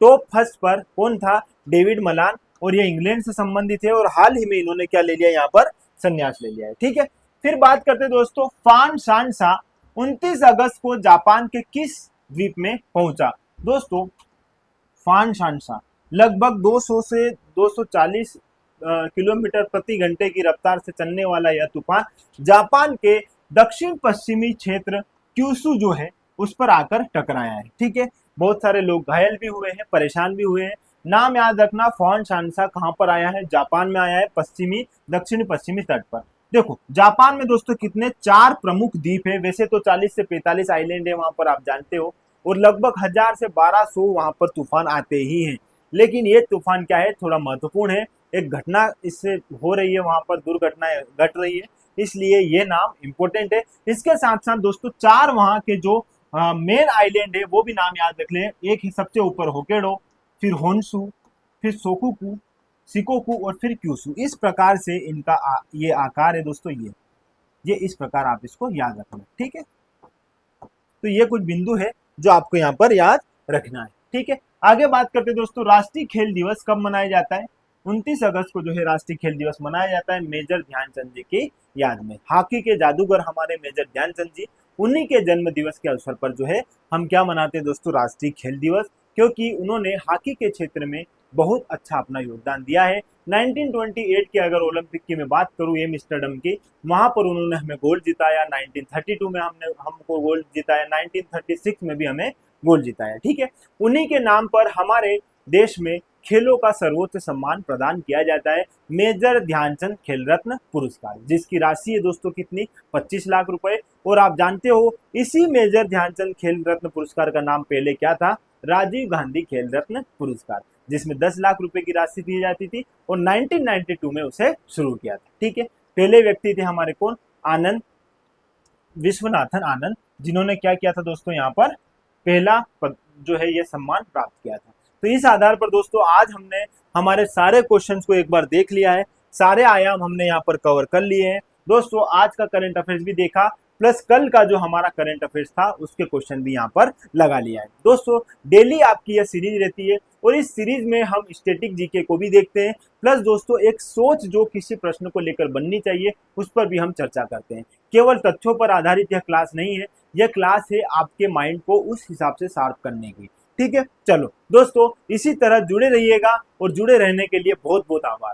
टॉप फर्स्ट पर कौन था? David Malan. और ये इंग्लैंड से संबंधित है और हाल ही में इन्होंने क्या ले लिया, यहाँ पर संन्यास ले लिया है। ठीक है, फिर बात करते हैं दोस्तों, फान शानसा 29 अगस्त को जापान के किस द्वीप में पहुंचा? दोस्तों फान शानसा लगभग 200 से 240 किलोमीटर प्रति घंटे की रफ्तार से चलने वाला यह तूफान जापान के दक्षिण पश्चिमी क्षेत्र क्यूशू जो है उस पर आकर टकराया है। ठीक है, बहुत सारे लोग घायल भी हुए हैं, परेशान भी हुए हैं। नाम याद रखना, फॉन शानसा कहां पर आया है? जापान में आया है, दक्षिण पश्चिमी तट पर। देखो जापान में दोस्तों कितने 4 प्रमुख द्वीप है। वैसे तो 40 से 45 आइलैंड है वहां पर, आप जानते हो। और लगभग 1000 से 1200 वहां पर तूफान आते ही हैं। लेकिन ये तूफान क्या है, थोड़ा महत्वपूर्ण है। एक घटना इससे हो रही है, वहां पर दुर्घटना घट रही है, इसलिए ये नाम इंपॉर्टेंट है। इसके साथ साथ दोस्तों 4 वहां के जो मेन आइलैंड है वो भी नाम याद रख लें। एक ही सबसे ऊपर होकेडो, फिर होन्सू, फिर सोकुकू, सिकोकू और फिर क्यूसू। इस प्रकार से इनका ये आकार है दोस्तों। ये इस प्रकार आप इसको याद रखना। ठीक है, तो ये कुछ बिंदु है जो आपको यहाँ पर याद रखना है। ठीक है, आगे बात करते हैं दोस्तों, राष्ट्रीय खेल दिवस कब मनाया जाता है? 29 अगस्त को जो है राष्ट्रीय खेल दिवस मनाया जाता है मेजर ध्यानचंद जी की याद में। हॉकी के जादूगर हमारे मेजर ध्यानचंद जी, उन्हीं के जन्म दिवस के अवसर पर जो है हम क्या मनाते हैं दोस्तों? राष्ट्रीय खेल दिवस, क्योंकि उन्होंने हॉकी के क्षेत्र में बहुत अच्छा अपना योगदान दिया है। 1928 की अगर ओलंपिक की मैं बात करूं एम्स्टर्डम की, वहां पर उन्होंने हमें गोल्ड जिताया। 1932 में हमको गोल्ड जिताया, 1936 में भी हमें गोल्ड जिताया। ठीक है, उन्हीं के नाम पर हमारे देश में खेलों का सर्वोच्च सम्मान प्रदान किया जाता है, मेजर ध्यानचंद खेल रत्न पुरस्कार, जिसकी राशि है दोस्तों कितनी? 25 लाख रुपए। और आप जानते हो इसी मेजर ध्यानचंद खेल रत्न पुरस्कार का नाम पहले क्या था? राजीव गांधी खेल रत्न पुरस्कार, जिसमें 10 लाख रुपए की राशि दी जाती थी और 1992 में उसे शुरू किया था। ठीक है, पहले व्यक्ति थे हमारे कौन? आनंद, विश्वनाथन आनंद, जिन्होंने क्या किया था दोस्तों? यहाँ पर पहला जो है ये सम्मान प्राप्त किया था। तो इस आधार पर दोस्तों आज हमने हमारे सारे क्वेश्चंस को एक बार देख लिया है, सारे आयाम हमने यहाँ पर कवर कर लिए हैं दोस्तों। आज का करंट अफेयर्स भी देखा, प्लस कल का जो हमारा करंट अफेयर्स था उसके क्वेश्चन भी यहाँ पर लगा लिया है दोस्तों। डेली आपकी यह सीरीज रहती है और इस सीरीज में हम स्टैटिक जीके को भी देखते हैं, प्लस दोस्तों एक सोच जो किसी प्रश्न को लेकर बननी चाहिए उस पर भी हम चर्चा करते हैं। केवल तथ्यों पर आधारित यह क्लास नहीं है, यह क्लास है आपके माइंड को उस हिसाब से शार्प करने की। ठीक है, चलो दोस्तों इसी तरह जुड़े रहिएगा और जुड़े रहने के लिए बहुत बहुत आभार।